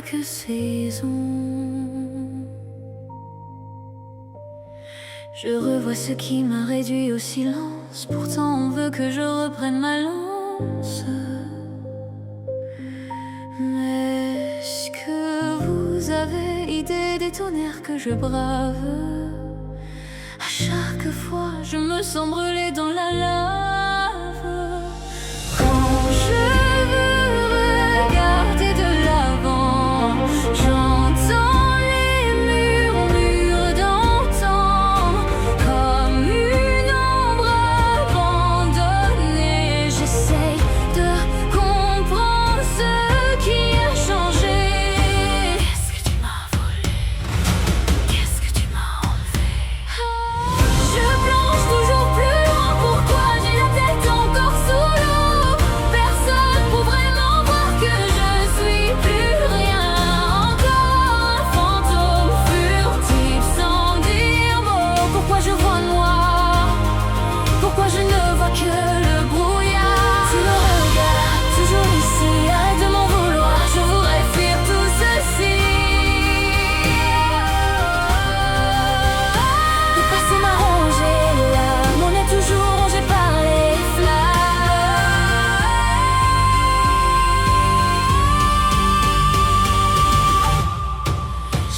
quelques saisons. Je revois ce qui m'a réduit au silence. Pourtant on veut que je reprenne ma lance. Mais est-ce que vous avez idée des tonnerres que je brave? À chaque fois je me sens brûler dans la lave. Quand je veux regarder de l'avant, j'entends les murmures d'antan. Comme une ombre abandonnée, j'essaye de comprendre ce qui a changé. Qu'est-ce que tu m'as volé? Qu'est-ce que tu m'as enlevé? Je plonge toujours plus loin. Pourquoi j'ai la tête encore sous l'eau? Personne pour vraiment voir que je suis plus rien. Encore un fantôme furtif sans dire mot. Pourquoi je vois noir? Pourquoi je ne vois que le brouillard? Tu me regardes toujours ici, arrête de m'en vouloir. Je voudrais fuir tout ceci. Le passé m'a rongé l'âme, on est toujours rongé par les flammes.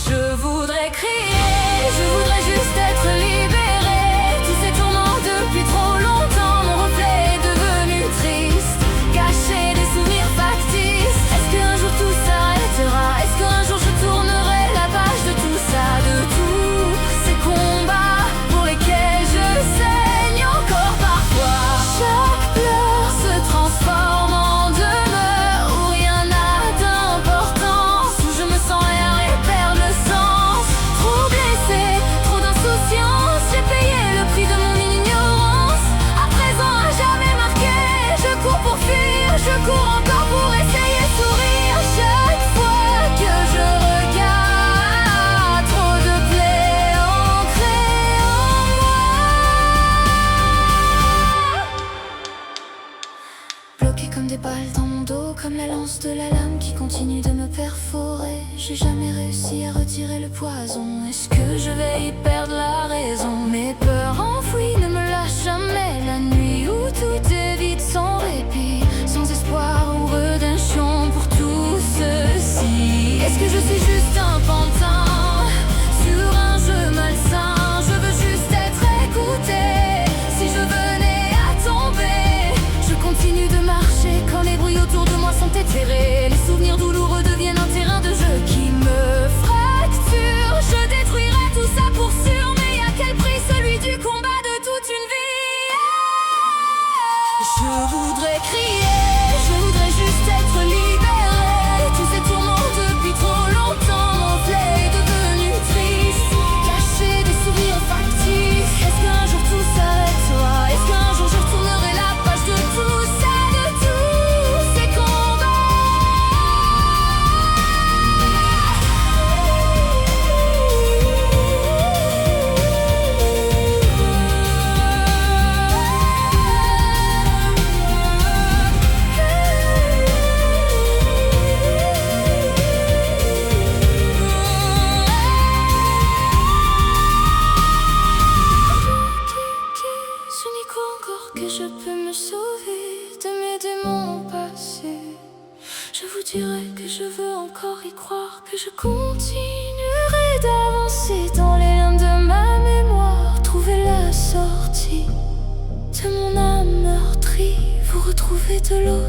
Je voudrais crier, je voudrais juste être libéré. Tous ces tourments depuis trop longtemps, mon reflet est devenu triste, caché des souvenirs factices. Est-ce qu'un jour tout s'arrêtera? Est-ce qu'un jour je tournerai la page de tout ça, de tous ces combats pour lesquels je saigne encore parfois? Chaque pleur se transforme en demeure où rien n'a d'importance, où je me sens rien et perds le sens. Trop blessé, trop d'insouciance, j'ai payé le prix de mon ignorance. À présent, à jamais marqué, je cours pour fuir, je cours encore pour essayer de sourire. Chaque fois que je regarde, trop de plaies ancrées en moi. Bloqué comme des balles dans mon dos, comme la lance de la lame qui continue de me perforer. J'ai jamais réussi à retirer le poison. Est-ce que je vais y perdre la raison? Mes peurs enfouies ne me lâchent jamais. La nuit où tout est vide sans répit, sans espoir ou rédemption pour tout ceci. Est-ce que je suis juste un pantin sur un jeu malsain? Je veux juste être écouté. Si je venais à tomber, je continue de marcher quand les bruits autour de moi sont éthérés. Les souvenirs douloureux deviennent un terrain de jeu qui me fracture. Je détruirai tout ça pour sûr, mais à quel prix? Celui du combat de toute une vie. Je voudrais crier, je voudrais juste être libéré. Tous ces tourments depuis trop longtemps, mon reflet est devenu triste, caché des souvenirs factices. Est-ce qu'un jour tout s'arrêtera? Est-ce qu'un jour je retournerai la page de tout ça, de tous ces Je n'y crois encore que je peux me sauver de mes démons passés. Je vous dirai que je veux encore y croire, que je continuerai d'avancer dans les limbes de ma mémoire. Trouver la sortie de mon âme meurtrie, vous retrouver de l'eau